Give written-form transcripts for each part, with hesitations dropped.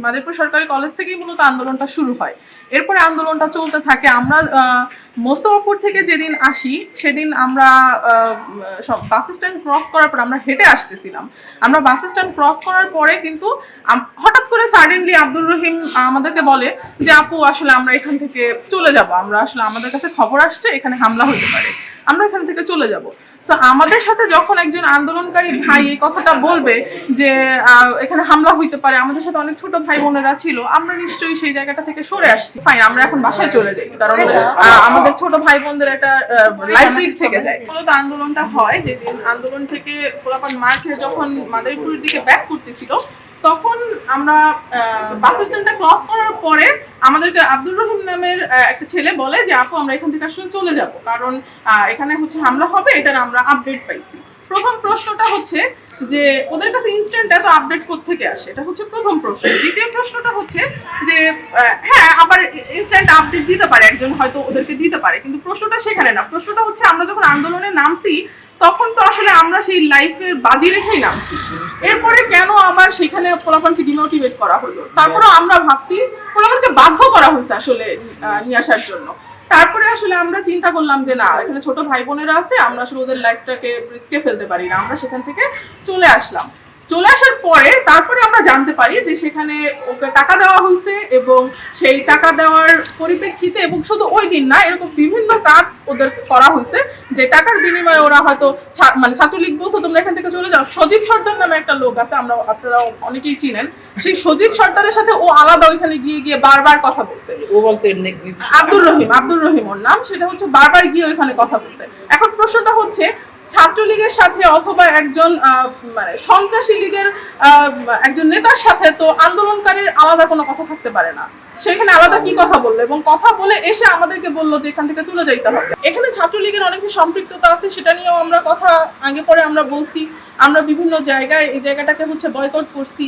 মাদারীপুর সরকারি কলেজ থেকেই মূলত আন্দোলনটা শুরু হয়। এরপরে আন্দোলনটা চলতে থাকে। আমরা মোস্তফাপুর থেকে যেদিন আসি সেদিন আমরা বাস স্ট্যান্ড ক্রস করার পর আমরা হেঁটে আসতেছিলাম। আমরা বাস স্ট্যান্ড ক্রস করার পরে কিন্তু হঠাৎ করে সাডেনলি আব্দুর রহিম আমাদেরকে বলে যে আপু আসলে আমরা এখান থেকে চলে যাব, আমরা আসলে আমাদের কাছে খবর আসছে এখানে হামলা হতে পারে, আমরা এখান থেকে চলে যাব। তো আমাদের সাথে যখন একজন আন্দোলনকারী ভাই এই কথাটা বলবে যে এখানে হামলা হইতে পারে, আমাদের সাথে অনেক ছোট ভাই বোনেরা ছিল, আমরা নিশ্চয়ই সেই জায়গাটা থেকে সরে আসছি। ফাইন, আমরা এখন বাসায় চলে যাই, কারণ আমাদের ছোট ভাই বোনদের একটা লাইফ রিস্ক থেকে যায়। মূলত আন্দোলনটা হয় যেদিন আন্দোলন থেকে পোলাপান মার খেয়ে যখন মাদারীপুরের দিকে ব্যাক করতেছিল, তখন আমরা বাস স্ট্যান্ডটা ক্রস করার পরে আমাদেরকে আব্দুর রহিম নামের একটা ছেলে বলে যে আপু আমরা এখান থেকে আসলে চলে যাব, কারণ এখানে হচ্ছে হামলা হবে, এটার আমরা আপডেট পাইছি। প্রথম প্রশ্নটা হচ্ছে যে ওদের কাছে ইনস্ট্যান্ট এত আপডেট কোত্থেকে আসে, এটা হচ্ছে প্রথম প্রশ্ন। দ্বিতীয় প্রশ্নটা হচ্ছে যে হ্যাঁ আবার ইনস্ট্যান্ট আপডেট দিতে পারে একজন, হয়তো ওদেরকে দিতে পারে, কিন্তু প্রশ্নটা সেখানে না। প্রশ্নটা হচ্ছে আমরা যখন আন্দোলনে নামছি তখন তো আসলে আমরা সেই লাইফের বাজি রেখেই নামছি, এরপরে কেন আবার সেখানে পোলাপানকে ডিমোটিভেট করা হলো? তারপরে আমরা ভাবছি পোলাপানকে বাধ্য করা হয়েছে আসলে নিয়ে আসার জন্য। তারপরে আসলে আমরা চিন্তা করলাম যে না, এখানে ছোট ভাই বোনেরা আছে, আমরা আসলে ওদের লাইফটাকে রিস্কে ফেলতে পারি না, আমরা সেখান থেকে চলে আসলাম। চলে আসার পরে তারপরে আমরা জানতে পারি যে সেখানে ওকে টাকা দেওয়া হয়েছে, এবং সেই টাকা দেওয়ার পরিপ্রেক্ষিতে, এবং শুধু ওই দিন না, এরকম বিভিন্ন কাজ ওদের করা হয়েছে যে টাকার বিনিময়ে ওরা হয়তো মানে ছাত্রলীগ বলছে তোমরা এখান থেকে চলে যাও। সজীব সর্দার নামে একটা লোক আছে, আপনারা অনেকেই চিনেন, সেই সজীব সর্দারের সাথে ও আলাদা ওইখানে গিয়ে বারবার কথা বলছে। ও বলতে আব্দুর রহিম ওর নাম, সেটা হচ্ছে বারবার গিয়ে ওইখানে কথা বলছে। এখন প্রশ্নটা হচ্ছে ছাত্রলীগের সাথে অথবা একজন মানে সন্ত্রাসী লীগের একজন নেতার সাথে তো আন্দোলনকারীর আলাদা কোনো কথা থাকতে পারে না, সেখানে আলাদা কি কথা বললো, এবং কথা বলে এসে আমাদেরকে বললো যে এখান থেকে চলে যাইতে হবে। এখানে ছাত্রলীগের অনেক সম্পৃক্ততা আছে, সেটা নিয়েও আমরা কথা আগে পরে আমরা বলছি। আমরা বিভিন্ন জায়গায় এই জায়গাটাকে হচ্ছে বয়কট করছি,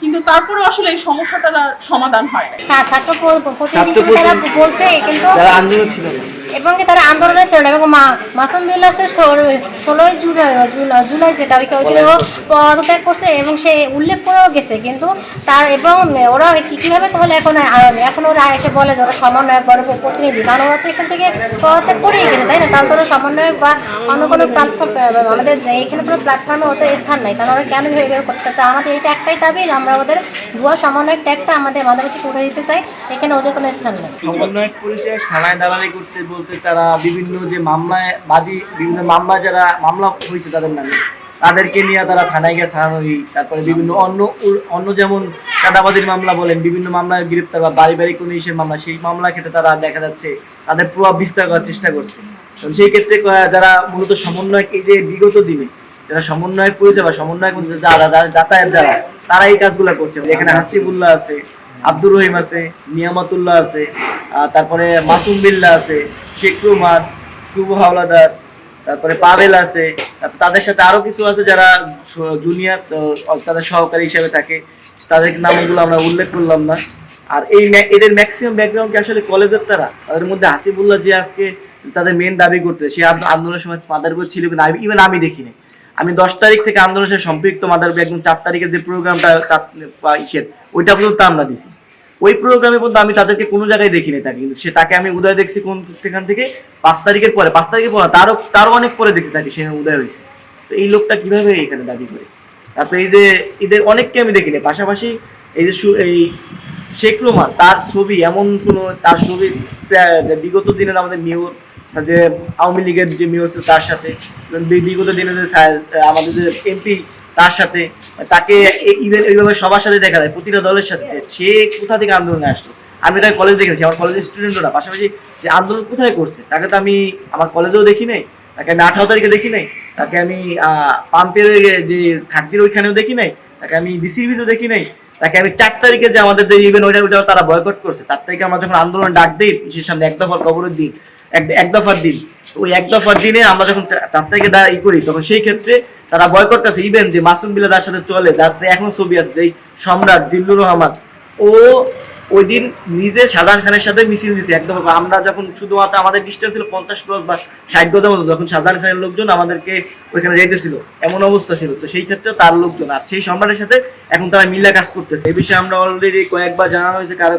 কিন্তু তারপরে আসলে এই সমস্যাটার সমাধান হয় না। ছাত্র প্রতিনিধি হিসেবে তারা বলছে, কিন্তু আন্দোলন ছিল না, এবং তারা আন্দোলনে ছিল না। এবং মাসুম বিল্লাহ হচ্ছে 16 জুলাই যেটা ওইখানে পদত্যাগ করছে, এবং সে উল্লেখ করেও গেছে, কিন্তু তার এবং ওরা কীভাবে তাহলে এখন ওরা এসে বলে যে ওরা সমন্বয়ক বা প্রতিনিধি, কারণ ওরা তো এখান থেকে পদত্যাগ করেই গেছে, তাই না? তাহলে তো ওরা সমন্বয়ক বা অন্য কোনো প্ল্যাটফর্ম, আমাদের এখানে কোনো প্ল্যাটফর্মে ওদের স্থান নাই, তাহলে ওরা কেন ভেবে করতে চায়? আমাদের এটা একটাই দাবি, আমরা ওদের ভুয়া সমন্বয়ক ট্যাগটা আমাদের থেকে উঠে দিতে চাই, এখানে ওদের কোনো স্থান নেই। সমন্বয়ক পরিচয় থানায় দালালি করতে বলতে তারা বিভিন্ন যে মামলায় বাদী, বিভিন্ন মামলা যারা মামলা হয়েছে তাদের নামে, তাদেরকে নিয়ে তারা থানায় গিয়ে সারানোরি, তারপরে বিভিন্ন অন্য যেমন চাঁদাবাজির মামলা বলেন, বিভিন্ন মামলায় গ্রেপ্তার বা বাড়ি কোনো ইসের মামলা, সেই মামলা ক্ষেত্রে তারা দেখা যাচ্ছে তাদের প্রভাব বিস্তার করার চেষ্টা করছে। সেই ক্ষেত্রে যারা মূলত সমন্বয়ক, এই যে বিগত দিনে যারা সমন্বয়ক পরিচয় বা সমন্বয়ক যারা যাতায়াত যারা, তারা এই কাজগুলো করছে। এখানে হাসিবুল্লাহ আছে, আব্দুর রহিম আছে, নিয়ামতুল্লাহ আছে, তারপরে মাসুম বিল্লাহ আছে, শেখ রুমান, শুভ হাওলাদার, তারপরে পাবেল আছে, তাদের সাথে আরো কিছু আছে যারা জুনিয়র, তাদের সহকারী হিসেবে থাকে, তাদের নামগুলো আমরা উল্লেখ করলাম না। আর এদের ম্যাক্সিমাম ব্যাকগ্রাউন্ড কি আসলে কলেজের, তাদের মধ্যে হাসিবুল্লাহ যে আজকে তাদের মেন দাবি করতে, সে আন্দোলনের সময় মাদারীপুর ছিল কিনা ইভেন আমি দেখিনি। আমি 10 তারিখ থেকে আন্দোলনের সাথে সম্পৃক্ত, মাদারীপুর একদম 4 তারিখের যে প্রোগ্রামটা ওইটা পর্যন্ত আমরা দিছি, ওই প্রোগ্রামে পর্যন্ত আমি তাদেরকে কোনো জায়গায় দেখিনি তাকে, কিন্তু তাকে আমি উদয় দেখছি সেখান থেকে 5 তারিখের পরে তারও অনেক পরে দেখছি তাকে, সে উদয় হয়েছে। তো এই লোকটা কিভাবে এখানে দাবি করে? তারপরে এই যে এদের অনেককে আমি দেখিনি। পাশাপাশি এই যে এই শেখ রুমান, তার ছবি এমন কোনো, তার ছবি বিগত দিনের আমাদের মেয়র, যে আওয়ামী লীগের যে মেয়র ছিল তার সাথে, বিগত দিনে যে আমাদের যে এমপি তার সাথে, তাকে ইভেন এইভাবে সবার সাথে দেখা যায়, প্রতিটা দলের সাথে। সে কোথা থেকে আন্দোলনে আসলো? আমি তাকে কলেজ দেখেছি, আমার কলেজের স্টুডেন্টরা। পাশাপাশি যে আন্দোলন কোথায় করছে তাকে তো আমি আমার কলেজেও দেখি নাই, তাকে আমি 18 তারিখে দেখি নাই, তাকে আমি পাম্পের যে খাদ্যের ওইখানেও দেখি নাই, তাকে আমি ডিসির ভিতরেও দেখি নাই, তাকে আমি 4 তারিখে যে আমাদের যে ইভেন্ট ওইটা তারা বয়কট করছে, তার থেকে আমরা যখন আন্দোলন ডাক দিই বিশেষ সামনে এক দফার কবরের দিন, এক দফার দিন, ওই এক দফার দিনে আমরা যখন 4 তারিখে করি, তখন সেই ক্ষেত্রে তারা বয়কট করছে। ইভেন যে মাসুম বিল্লাহ তার সাথে চলে যাচ্ছে, এখনো ছবি আছে, যে সম্রাট জিল্লুর রহমান, ও ওই দিন নিজে শাহজাহান খানের সাথে মিছিল দিছে একদম। আমরা যখন শুধুমাত্র আমাদের ডিস্টেন্স ছিল 50 গজ বা 60 গজের মতো, যখন শাহজাহান খানের লোকজন আমাদেরকে ওইখানে যাইতেছিল এমন অবস্থা ছিল, তো সেই ক্ষেত্রে তার লোকজন আর সেই সম্রাটের সাথে এখন তারা মিল্লা কাজ করতেছে। এই বিষয়ে আমরা অলরেডি কয়েকবার জানানো হয়েছে, কারো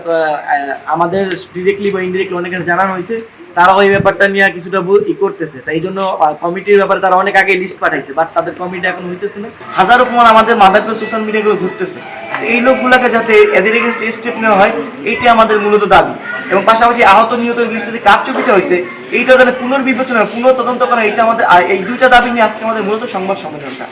আমাদের ডিরেক্টলি বা ইনডিরেক্টলি অনেকের জানানো হয়েছে, তারাও এই ব্যাপারটা নিয়ে কিছুটা করতেছে। তাই জন্য কমিটির ব্যাপারে তারা অনেক আগে লিস্ট পাঠাইছে, বাট তাদের কমিটি এখন হইতেছে না। হাজারো প্রমাণ আমাদের মাদারপুর সোশ্যাল মিডিয়াগুলো ঘুরতেছে, এই লোকগুলোকে যাতে এদের এগেনস্ট স্টেপ নেওয়া হয়, এইটাই আমাদের মূলত দাবি। এবং পাশাপাশি আহত নিহত লিস্টে যে কারচুপিটা হয়েছে, এইটা যেন পুনর্বিবেচনা পুনঃতদন্ত করা, এটা আমাদের এই দুইটা দাবি নিয়ে আজকে আমাদের মূলত সংবাদ সম্মেলনটা।